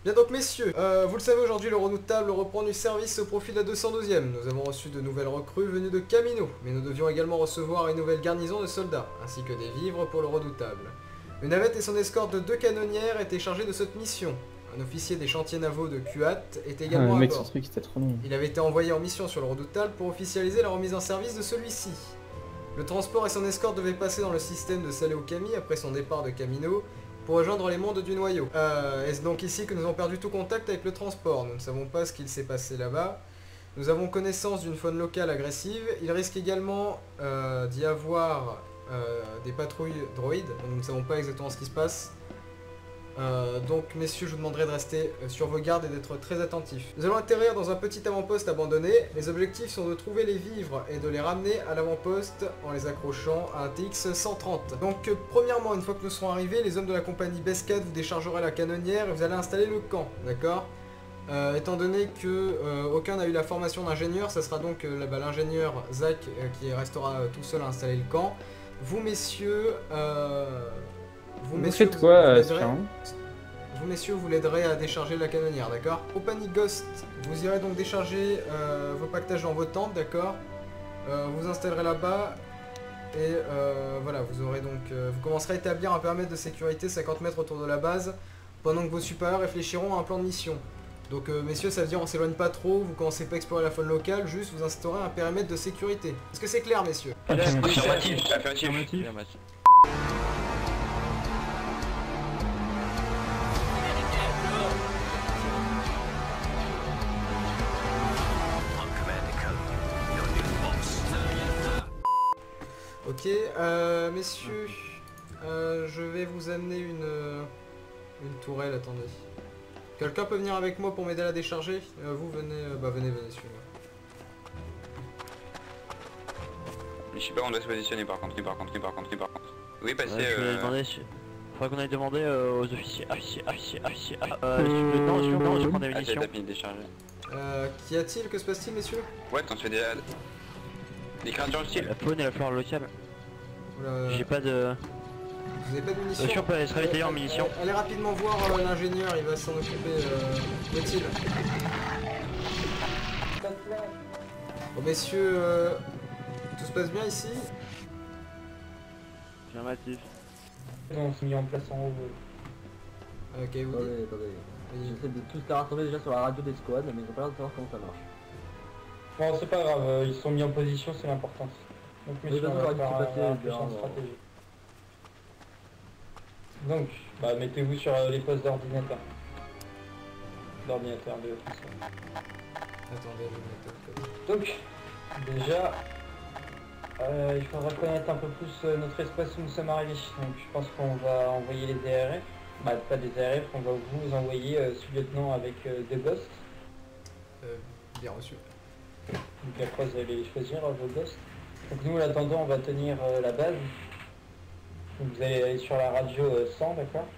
Bien donc messieurs, vous le savez aujourd'hui le redoutable reprend du service au profit de la 212e. Nous avons reçu de nouvelles recrues venues de Camino, mais nous devions également recevoir une nouvelle garnison de soldats, ainsi que des vivres pour le redoutable. Une navette et son escorte de 2 canonnières étaient chargées de cette mission. Un officier des chantiers navaux de Kuat était également à bord. Truc, c'était trop long. Il avait été envoyé en mission sur le redoutable pour officialiser la remise en service de celui-ci. Le transport et son escorte devaient passer dans le système de Salé-au-Kami après son départ de Camino, pour rejoindre les mondes du noyau. Est-ce donc ici que nous avons perdu tout contact avec le transport? Nous ne savons pas ce qu'il s'est passé là-bas. Nous avons connaissance d'une faune locale agressive. Il risque également d'y avoir des patrouilles droïdes. Nous ne savons pas exactement ce qui se passe. Donc messieurs, je vous demanderai de rester sur vos gardes et d'être très attentifs. Nous allons atterrir dans un petit avant-poste abandonné. Les objectifs sont de trouver les vivres et de les ramener à l'avant-poste en les accrochant à un TX 130. Donc premièrement, une fois que nous serons arrivés, les hommes de la compagnie Bescade vous déchargerez la canonnière et vous allez installer le camp, d'accord? Étant donné que aucun n'a eu la formation d'ingénieur, ça sera donc l'ingénieur Zach qui restera tout seul à installer le camp. Vous messieurs... Vous messieurs, vous l'aiderez à décharger la canonnière, d'accord? Compagnie Ghost, vous irez donc décharger vos pactages dans vos tentes, d'accord? Vous installerez là-bas et voilà, vous aurez donc, vous commencerez à établir un périmètre de sécurité 50 mètres autour de la base pendant que vos supérieurs réfléchiront à un plan de mission. Donc messieurs, ça veut dire on s'éloigne pas trop, vous commencez pas à explorer la faune locale, juste vous instaurez un périmètre de sécurité. Est-ce que c'est clair messieurs? Affirmatif. Ok, messieurs, je vais vous amener une tourelle, attendez. Quelqu'un peut venir avec moi pour m'aider à la décharger? Vous venez, venez, suivez-moi. Je sais pas où on doit se positionner par contre, Oui, passer... Faudrait qu'on aille demander aux officiers. Je prends des munitions. Qu'y a-t-il? Que se passe-t-il, messieurs? Ouais, t'en fais des créatures hostiles. La faune et la flore locale. J'ai pas de... Vous n'avez pas de munitions? on peut aller se ravitailler en munitions. Allez rapidement voir l'ingénieur, il va s'en occuper. Où est-il? Bon messieurs, tout se passe bien ici? Affirmatif. On s'est mis en place en haut. Ok, vous dites. J'essaie de tous les rassembler déjà sur la radio des squads, mais ils ont pas l'air de savoir comment ça marche. Bon, c'est pas grave, ils sont mis en position, c'est l'important. Donc, messieurs, on va faire un plus en stratégie. Donc, mettez-vous sur les postes d'ordinateur. D'ordinateur de officier. Attendez, je vais mettre. Donc, déjà, il faudra connaître un peu plus notre espace où nous sommes arrivés. Donc, je pense qu'on va envoyer les ARF. Pas des ARF, on va vous envoyer sous-lieutenant avec des ghosts. Bien reçu. Donc après vous allez choisir vos ghosts. Donc nous en attendant on va tenir la base. Donc vous allez aller sur la radio 100, d'accord?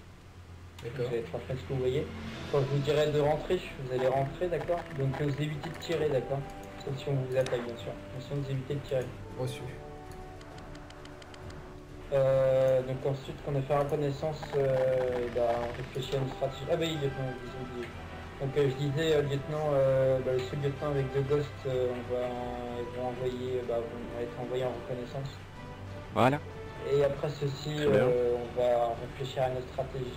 Vous allez être après ce que vous voyez. Quand je vous dirai de rentrer, vous allez rentrer, d'accord? Donc vous évitez de tirer, d'accord? Sauf si on vous attaque bien sûr. Mais sinon vous évitez de tirer. Reçu. Donc ensuite qu'on a fait reconnaissance, on réfléchit à une stratégie. Ah bah il est oublié. Donc je disais lieutenant, le sous-lieutenant avec deux ghosts, vont être envoyés en reconnaissance. Voilà. Et après ceci, on va réfléchir à une autre stratégie.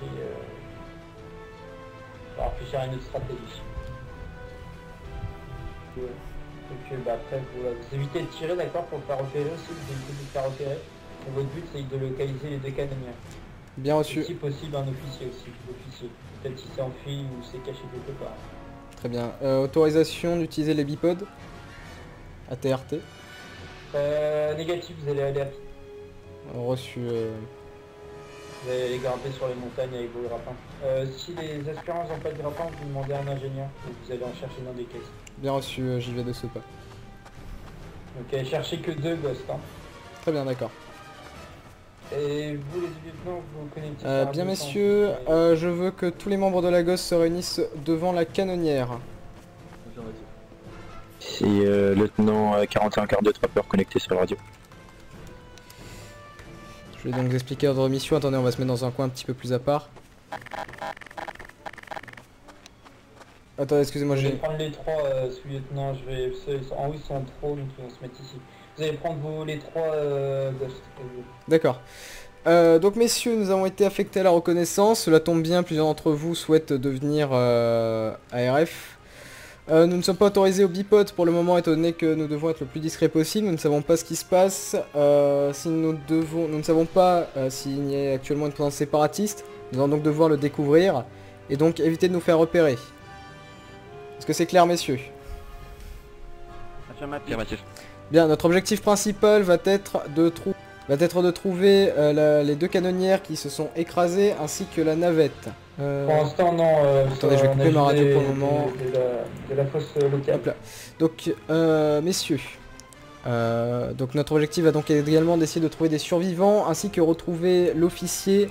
Donc après vous évitez de tirer, d'accord, pour ne pas repérer aussi, vous évitez de vous faire repérer. Et votre but c'est de localiser les deux canonnières. Bien reçu. Et si possible un officier aussi, peut-être s'il s'est enfui ou s'est caché quelque part. Très bien. Autorisation d'utiliser les bipodes ATRT. Négatif, vous allez aller à pied. Reçu. Vous allez aller grimper sur les montagnes avec vos grappins. Si les aspirants n'ont pas de grappins, vous demandez à un ingénieur et vous allez en chercher dans des caisses. Bien reçu, j'y vais de ce pas. Donc allez chercher que deux ghosts. Hein. Très bien, d'accord. Et vous les lieutenants, vous connaissez bien messieurs, je veux que tous les membres de la GOS se réunissent devant la canonnière. Si lieutenant 41 quart de trapper connecté sur la radio. Je vais donc vous expliquer l'ordre de mission. Attendez, on va se mettre dans un coin un petit peu plus à part. Attends, excusez-moi, Je vais j'ai... prendre les 3 sous-lieutenant, je vais... En haut ils sont trop, donc ils vont se mettre ici. Vous allez prendre les 3 ghosts. D'accord. Donc messieurs, nous avons été affectés à la reconnaissance. Cela tombe bien, plusieurs d'entre vous souhaitent devenir ARF. Nous ne sommes pas autorisés au bipod pour le moment, étant donné que nous devons être le plus discret possible. Nous ne savons pas ce qui se passe. Nous ne savons pas s'il y a actuellement une présence séparatiste. Nous allons donc devoir le découvrir. Et donc éviter de nous faire repérer. Est-ce que c'est clair, messieurs? Affirmatif. Bien, notre objectif principal va être de trouver les 2 canonnières qui se sont écrasées, ainsi que la navette. Pour l'instant, non. Attendez, je vais couper ma radio pour le moment. De la fosse locale. Hop là. Donc, messieurs, donc notre objectif va donc également d'essayer de trouver des survivants, ainsi que retrouver l'officier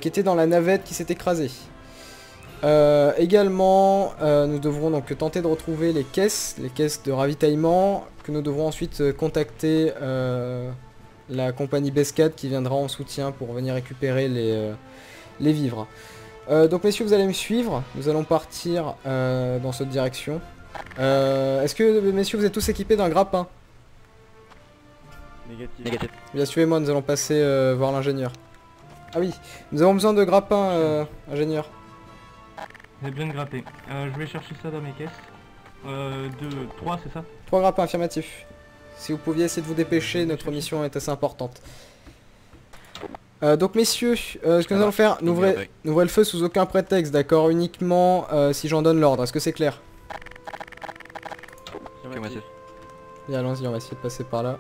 qui était dans la navette qui s'est écrasée. Également, nous devrons donc tenter de retrouver les caisses de ravitaillement, que nous devrons ensuite contacter la compagnie Bescade qui viendra en soutien pour venir récupérer les vivres. Donc messieurs, vous allez me suivre, nous allons partir dans cette direction. Est-ce que messieurs vous êtes tous équipés d'un grappin? Négatif. Bien, suivez-moi, nous allons passer voir l'ingénieur. Ah oui, nous avons besoin de grappins, ingénieur. Vous avez besoin de grapper. Je vais chercher ça dans mes caisses. 3 c'est ça? 3 grappins, affirmatif. Si vous pouviez essayer de vous dépêcher, notre mission est assez importante. Donc messieurs, ce que nous allons faire, n'ouvrez le feu sous aucun prétexte, d'accord? Uniquement si j'en donne l'ordre, est-ce que c'est clair? Bien, allons-y, on va essayer de passer par là.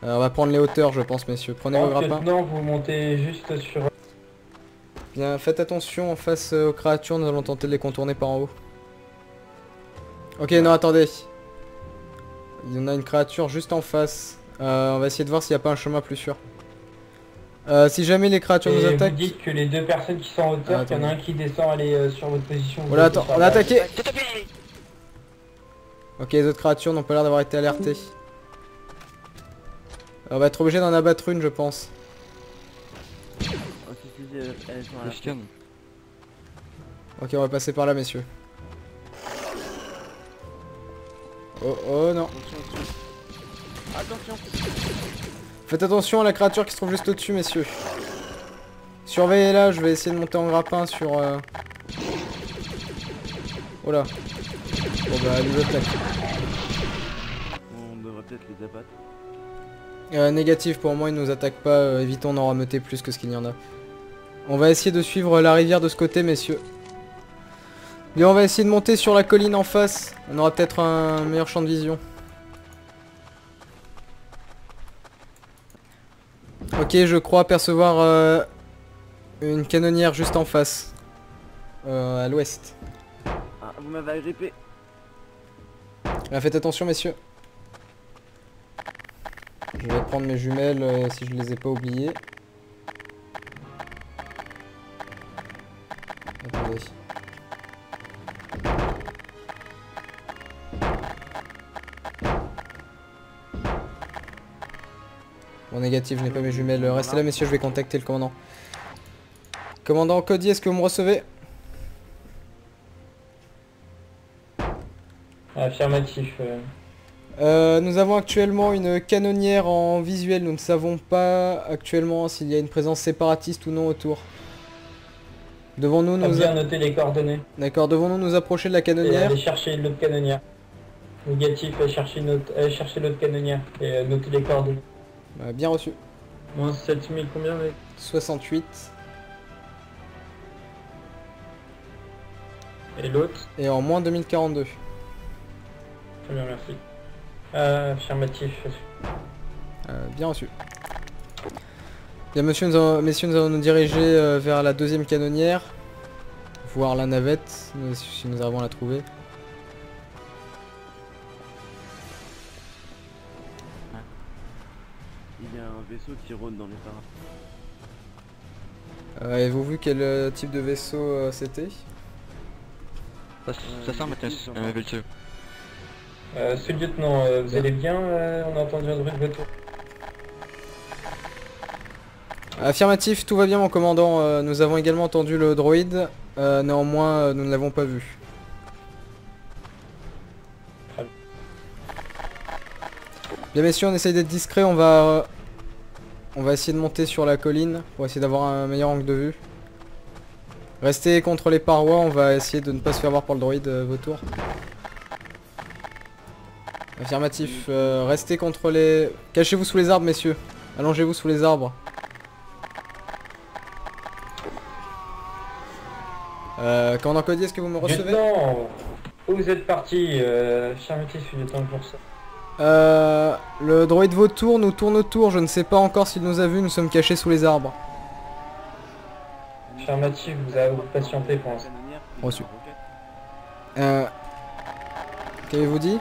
On va prendre les hauteurs, je pense, messieurs. Prenez vos grappins. Non, vous montez juste sur... Bien, faites attention en face aux créatures, nous allons tenter de les contourner par en haut. Ok, non, attendez. Il y en a une créature juste en face. On va essayer de voir s'il n'y a pas un chemin plus sûr. Si jamais les créatures nous attaquent... Vous dites que les 2 personnes qui sont en hauteur, qu'il y en a un qui descend, aller sur votre position. Voilà, attends, on a attaqué. Ok, les autres créatures n'ont pas l'air d'avoir été alertées. On va être obligé d'en abattre une, je pense. Ok, on va passer par là, messieurs. Oh non. Attention. Faites attention à la créature qui se trouve juste au-dessus, messieurs. Surveillez-la, je vais essayer de monter en grappin sur... Oh là. Bon bah, elle nous attaque. On devrait peut-être les abattre. Négatif, pour moi, ils nous attaquent pas. Évitons d'en rameuter plus que ce qu'il y en a. On va essayer de suivre la rivière de ce côté, messieurs. Bien, on va essayer de monter sur la colline en face. On aura peut-être un meilleur champ de vision. Ok, je crois apercevoir une canonnière juste en face. À l'ouest. Ah, vous m'avez agrippé. Faites attention, messieurs. Je vais prendre mes jumelles si je les ai pas oubliées. Attendez. Bon, négatif, je n'ai pas mes jumelles. Restez là, messieurs, je vais contacter le commandant. Commandant Cody, est-ce que vous me recevez? Affirmatif. Nous avons actuellement une canonnière en visuel. Nous ne savons pas actuellement s'il y a une présence séparatiste ou non autour. Devons-nous nous... bien noter les coordonnées. D'accord, devons-nous nous approcher de la Et canonnière? aller chercher l'autre canonnière. Négatif, aller chercher l'autre canonnière. Et noter les coordonnées. Bien reçu. Moins 7000 combien mec? 68. Et l'autre? Et en moins 2042. Très bien, merci. Affirmatif. Bien reçu. Bien messieurs, nous allons nous diriger vers la deuxième canonnière. Voir la navette, si nous arrivons à la trouver. Il y a un vaisseau qui rôde dans les parages. Avez-vous vu quel type de vaisseau c'était? Ça semble être un vaisseau. Ce lieutenant, vous allez bien? On a entendu un bruit de voiture. Affirmatif, tout va bien mon commandant. Nous avons également entendu le droïde. Néanmoins, nous ne l'avons pas vu. Bien messieurs, on essaye d'être discret, on va essayer de monter sur la colline pour essayer d'avoir un meilleur angle de vue. Restez contre les parois, on va essayer de ne pas se faire voir par le droïde vautour. Affirmatif, restez contre les... Cachez-vous sous les arbres messieurs. Allongez-vous sous les arbres. Commandant Cody, est-ce que vous me recevez? Non. Où vous êtes parti, Charmatis, je suis du temps pour ça. Le droïde vautour nous tourne autour, je ne sais pas encore s'il nous a vus, nous sommes cachés sous les arbres. Charmatis, vous avez patienté pour l'instant. Reçu. Qu'avez-vous dit?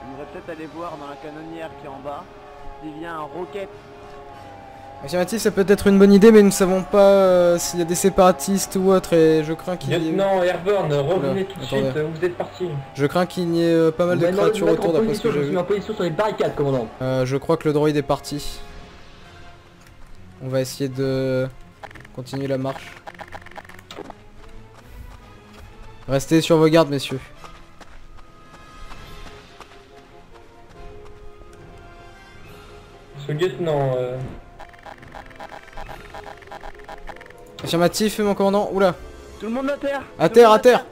On devrait peut-être aller voir dans la canonnière qui est en bas s'il y a un roquette. Affirmatif, ça peut être une bonne idée, mais nous ne savons pas s'il y a des séparatistes ou autre, et je crains qu'il y ait... Lieutenant Airborne, revenez tout de suite, où vous êtes parti. Je crains qu'il y ait pas mal de créatures autour d'après ce que j'ai vu. Je suis en position sur les barricades, commandant. Je crois que le droïde est parti. On va essayer de continuer la marche. Restez sur vos gardes, messieurs. Ce lieutenant... Affirmatif, mon commandant. Oula. Tout le monde à terre. À terre, à terre.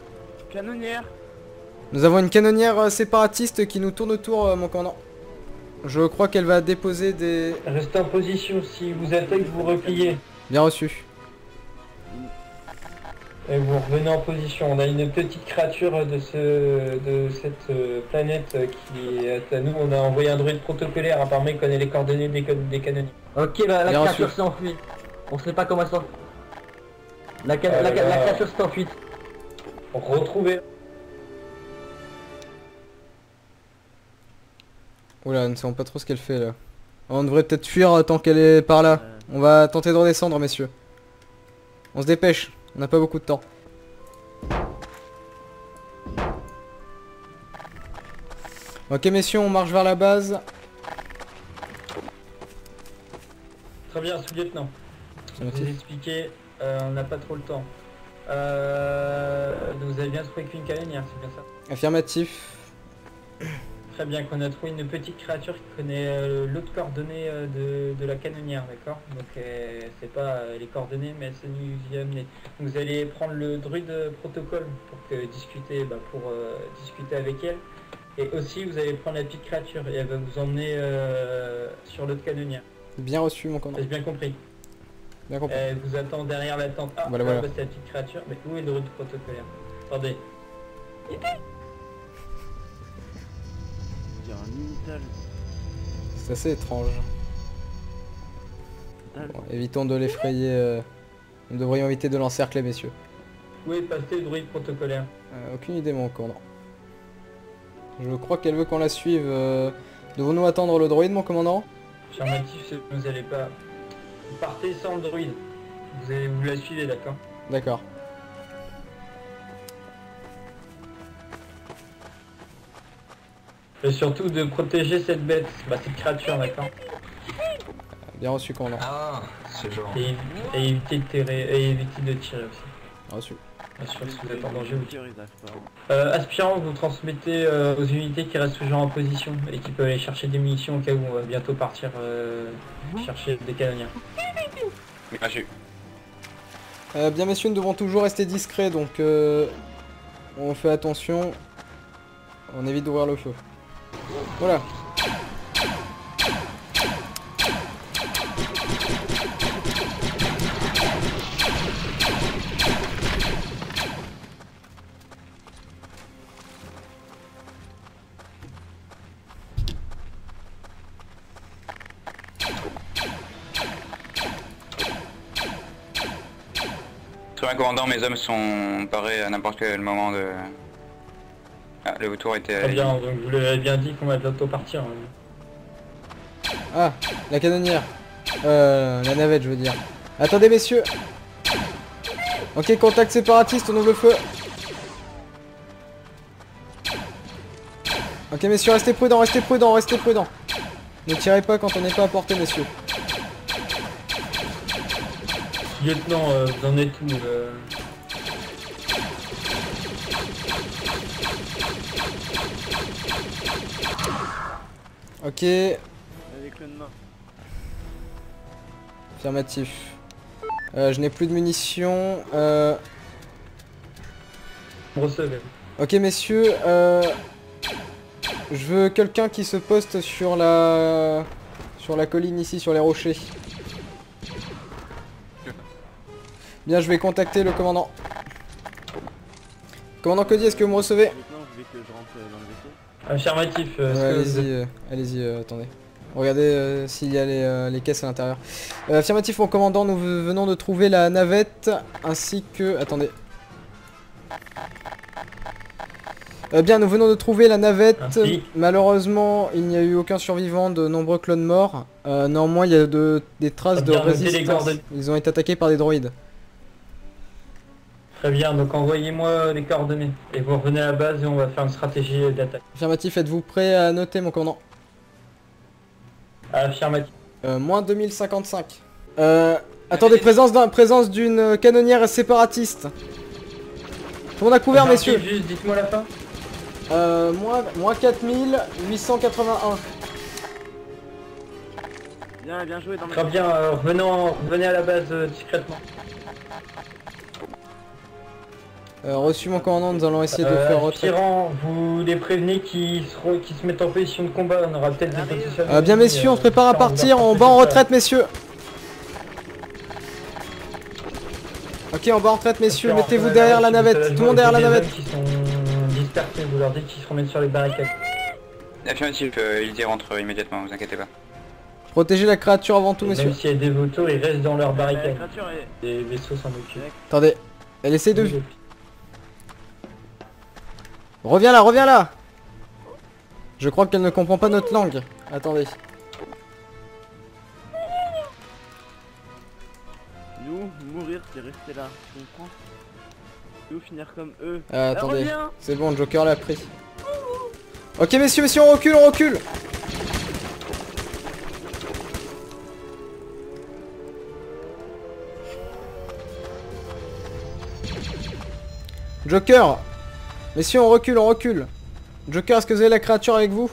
Canonnière. Nous avons une canonnière séparatiste qui nous tourne autour, mon commandant. Je crois qu'elle va déposer des... Restez en position, si vous attaquez, vous repliez. Bien reçu. Et vous revenez en position. On a une petite créature de cette planète qui est à nous. On a envoyé un droïde protocolaire, apparemment il connaît les coordonnées des canonniers. Ok, la créature s'est enfuie. On sait pas comment elle s'en... La créature s'est en fuite. Retrouvez. Oula, nous ne savons pas trop ce qu'elle fait là. On devrait peut-être fuir tant qu'elle est par là. On va tenter de redescendre, messieurs. On se dépêche, on n'a pas beaucoup de temps. Ok messieurs, on marche vers la base. Très bien, sous-lieutenant. Je vais vous expliquer, on n'a pas trop le temps. Vous avez bien trouvé qu'une canonnière, c'est bien ça? Affirmatif. Très bien, qu'on a trouvé une petite créature qui connaît l'autre coordonnée de la canonnière, d'accord? Donc c'est pas les coordonnées, mais elle s'est nous y amener. Vous allez prendre le druide protocole pour discuter avec elle. Et aussi vous allez prendre la petite créature et elle va vous emmener sur l'autre canonnière. Bien reçu mon commandant. J'ai bien compris. Bien compris. Elle vous attend derrière la tente. Ah, voilà. Bah, c'est la petite créature. Mais où est le druide protocolaire? Attendez. Il y a un minital. C'est assez étrange. Bon, évitons de l'effrayer. Nous devrions éviter de l'encercler, messieurs. Où est passé le druide protocolaire? Aucune idée, mon commandant. Je crois qu'elle veut qu'on la suive. Devons-nous attendre le droïde, mon commandant? Affirmatif, vous n'allez pas... Vous partez sans le druide. Vous la suivez, d'accord? D'accord. Et surtout de protéger cette bête, cette créature, d'accord? Bien reçu, commandant. Ah, ce genre. Et éviter de tirer aussi. Reçu. Bien sûr, si vous êtes en danger, vous tirez. Ils arrivent pas. Aspirant, vous transmettez aux unités qui restent toujours en position et qui peuvent aller chercher des munitions au cas où on va bientôt partir chercher des canonnières. Merci. Bien messieurs, nous devons toujours rester discrets, donc on fait attention. On évite d'ouvrir le feu. Voilà. Très bien, commandant, mes hommes sont parés à n'importe quel moment de... Ah, le vautour était... Très bien, donc vous l'avez bien dit qu'on va bientôt partir. Hein. Ah, la canonnière. La navette, je veux dire. Attendez, messieurs. Ok, contact séparatiste, on ouvre le feu. Ok, messieurs, restez prudents, restez prudents, restez prudents. Ne tirez pas quand on n'est pas à portée, messieurs. Lieutenant, vous en êtes où Ok, Avec le main. affirmatif. Je n'ai plus de munitions. Recevez. Ok messieurs, je veux quelqu'un qui se poste sur la colline ici, sur les rochers. Bien, je vais contacter le commandant. Commandant Cody, est-ce que vous me recevez? Maintenant, je veux que je rentre dans le vaisseau. Affirmatif. Allez-y, attendez. Regardez s'il y a les caisses à l'intérieur. Affirmatif, mon commandant, nous venons de trouver la navette ainsi que... Attendez. Bien, nous venons de trouver la navette. Merci. Malheureusement, il n'y a eu aucun survivant, de nombreux clones morts. Néanmoins, il y a des traces de Bien, notez les résistance. coordonnées. Ils ont été attaqués par des droïdes. Très bien, donc envoyez-moi les coordonnées. Et vous revenez à la base et on va faire une stratégie d'attaque. Affirmatif, êtes-vous prêt à noter, mon commandant? Affirmatif. Moins 2055. Attendez, présence d'une canonnière séparatiste. Tout le monde a couvert, messieurs. Juste dites-moi la fin. Moins 4881. Bien joué dans ma... Très bien, revenez à la base discrètement. Reçu mon commandant, nous allons essayer de faire retrait. Tyran, vous les prévenez qui se mettent en position de combat, on aura peut-être des positions. Bien messieurs, on se prépare à partir, on bat en retraite messieurs. Ok, on bat en retraite messieurs, mettez-vous derrière la navette, tout le monde derrière la navette. Qui sont dispersés, vous leur dites qu'ils se remettent sur les barricades. Affirmatif, ils y rentrent immédiatement, vous inquiétez pas. Protégez la créature avant tout messieurs. Même s'il y a des vautours, ils restent dans leur La barricade. créature est... Les vaisseaux s'en occupent. Attendez, elle essaie de... Reviens là. Je crois qu'elle ne comprend pas notre langue. Attendez. Nous, mourir, c'est rester là, tu comprends? Nous, finir comme eux. Attendez, reviens. c'est bon, Joker l'a pris. Ok messieurs, on recule. Joker. Messieurs, on recule. Joker, est-ce que vous avez la créature avec vous?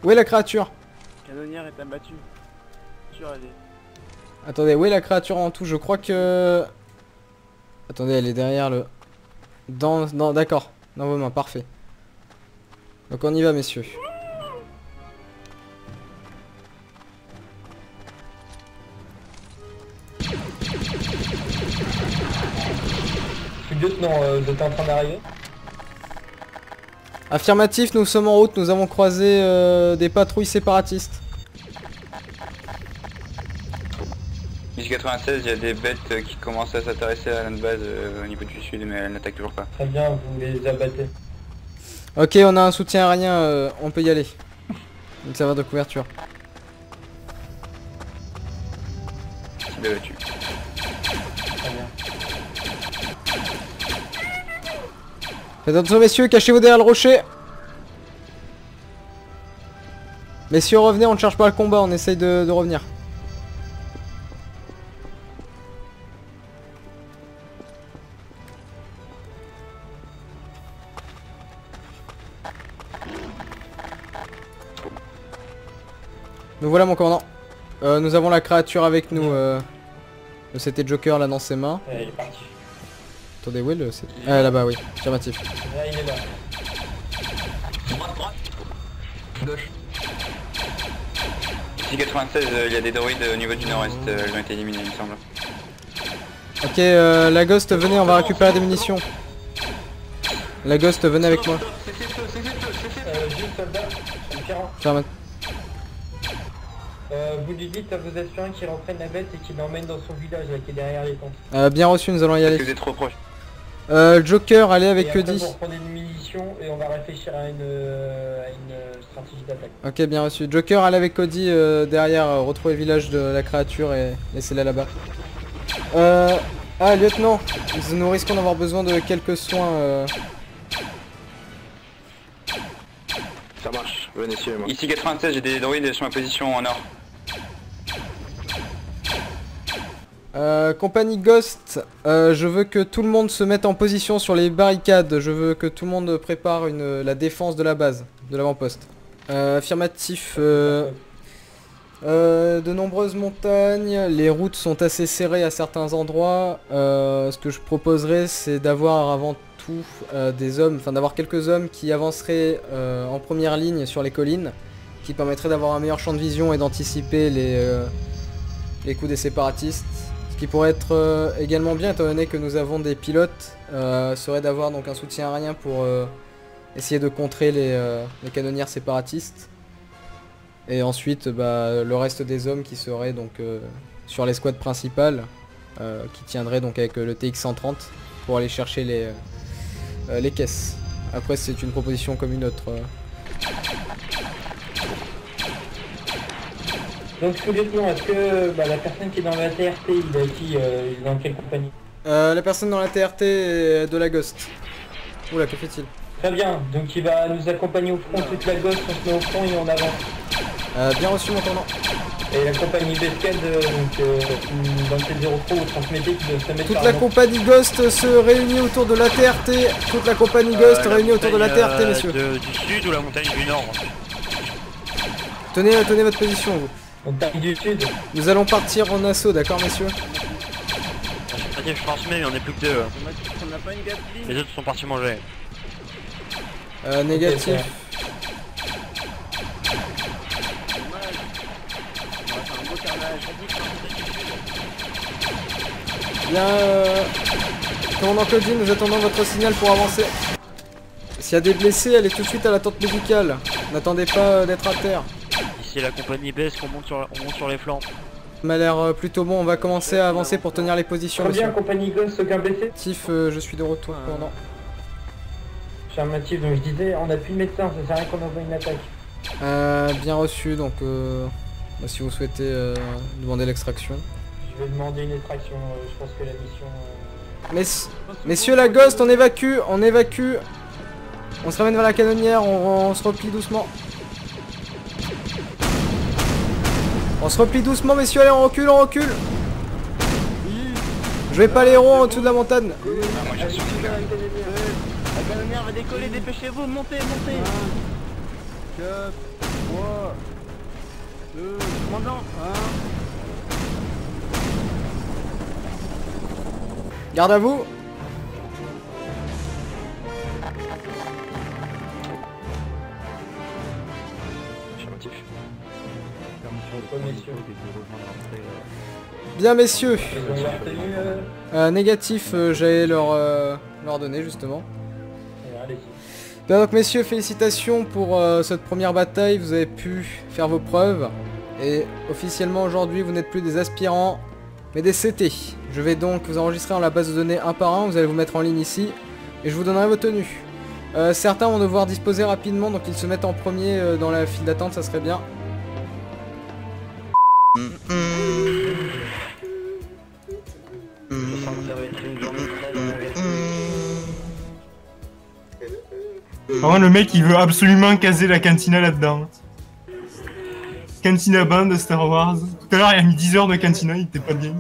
Où est la créature? Canonnière est abattue. Elle est... Attendez, où est la créature en tout? Je crois que... Attendez, elle est derrière le... D'accord, dans vos mains, parfait. Donc on y va messieurs. Lieutenant, vous êtes en train d'arriver? Affirmatif, nous sommes en route, nous avons croisé des patrouilles séparatistes. Ici 96, il y a des bêtes qui commencent à s'intéresser à notre base au niveau du sud, mais elles n'attaquent toujours pas. Très bien, vous les abattez. Ok, on a un soutien aérien, on peut y aller. Une serveur de couverture. Cible abattue. Très bien. Faites attention messieurs, cachez-vous derrière le rocher. Messieurs, revenez, on ne cherche pas le combat, on essaye de revenir. Nous voilà mon commandant. Nous avons la créature avec nous. C'était Joker là dans ses mains. Il est parti. Attendez, où est le... Ah là-bas, oui. Affirmatif. Là, il est là. Gauche. Ici 96, il y a des droïdes au niveau du nord-est, elles ont été éliminées il me semble. Ok, la Ghost, venez, on va récupérer des munitions. La Ghost, venez avec moi. Juste soldat, Tyran. Affirmatif. Vous lui dites à vos aspirants qu'il reprenne la bête et qu'il l'emmène dans son village là, qui est derrière les tentes. Bien reçu, nous allons y aller. Vous êtes trop proche. Joker, allez avec Et après, Cody. vous reprenez une munition et on va réfléchir à une stratégie d'attaque. Ok, bien reçu. Joker, allez avec Cody derrière, retrouver le village de la créature et laissez-la là-bas. Ah, lieutenant, nous risquons d'avoir besoin de quelques soins. Ça marche, venez suivez-moi. Ici 96, j'ai des droïdes sur ma position en nord. Compagnie Ghost, je veux que tout le monde se mette en position sur les barricades. Je veux que tout le monde prépare la défense de la base, de l'avant-poste. Affirmatif. De nombreuses montagnes, les routes sont assez serrées à certains endroits. Ce que je proposerais, c'est d'avoir avant tout des hommes, enfin d'avoir quelques hommes qui avanceraient en première ligne sur les collines, qui permettraient d'avoir un meilleur champ de vision et d'anticiper les coups des séparatistes. Ce qui pourrait être également bien, étant donné que nous avons des pilotes, serait d'avoir donc un soutien aérien pour essayer de contrer les canonnières séparatistes. Et ensuite le reste des hommes qui seraient donc sur les squads principales, qui tiendraient donc avec le TX-130 pour aller chercher les caisses. Après c'est une proposition comme une autre. Donc sous-lieutenant, est-ce que la personne qui est dans la TRT, il est dans quelle compagnie? La personne dans la TRT est de la Ghost. Oula, que fait-il? Très bien, donc il va nous accompagner au front, toute la Ghost, on se met au front et on avance. Bien reçu mon commandant. Et la compagnie Bescade, dans le T03, vous transmettez qu'il doit se mettre toute la compagnie Ghost se réunit autour de la TRT. Toute la compagnie Ghost réunie autour de la TRT, messieurs. Du sud ou la montagne du nord? Tenez votre position, vous. Montagne du sud. Nous allons partir en assaut, d'accord, messieurs? Ok, je transmets, mais on est plus que deux. On n'a pas une gatling. Les autres sont partis manger. Négatif. Bien, commandant Claudine, nous attendons votre signal pour avancer. S'il y a des blessés, allez tout de suite à la tente médicale. N'attendez pas d'être à terre. Ici la compagnie baisse, on monte sur les flancs. Ça m'a l'air plutôt bon, on va commencer à avancer pour tenir les positions. Très bien, compagnie Ghost, aucun blessé. Je suis de retour, commandant. Affirmatif, donc je disais, on n'a plus de médecin, ça sert à rien qu'on envoie une attaque. Bien reçu, donc si vous souhaitez demander l'extraction. Je vais demander une extraction, je pense que la mission... Messieurs la Ghost, on évacue. On se ramène vers la canonnière, on se replie doucement. On se replie doucement, messieurs, allez, on recule. Je vais pas les ronds en dessous de la montagne. La canonnière va décoller, dépêchez-vous, montez. 4, 3, 2, commandant, 1. Garde à vous. Bien, messieurs. Négatif, j'allais leur donner justement. Bien, donc messieurs, félicitations pour cette première bataille, vous avez pu faire vos preuves. Et officiellement aujourd'hui vous n'êtes plus des aspirants mais des CT. Je vais donc vous enregistrer dans la base de données un par un, vous allez vous mettre en ligne ici et je vous donnerai vos tenues. Certains vont devoir disposer rapidement, donc ils se mettent en premier dans la file d'attente, ça serait bien. Par contre, le mec il veut absolument caser la cantina là-dedans. Cantina Band de Star Wars. Tout à l'heure il a mis 10 heures de cantina, il était pas bien.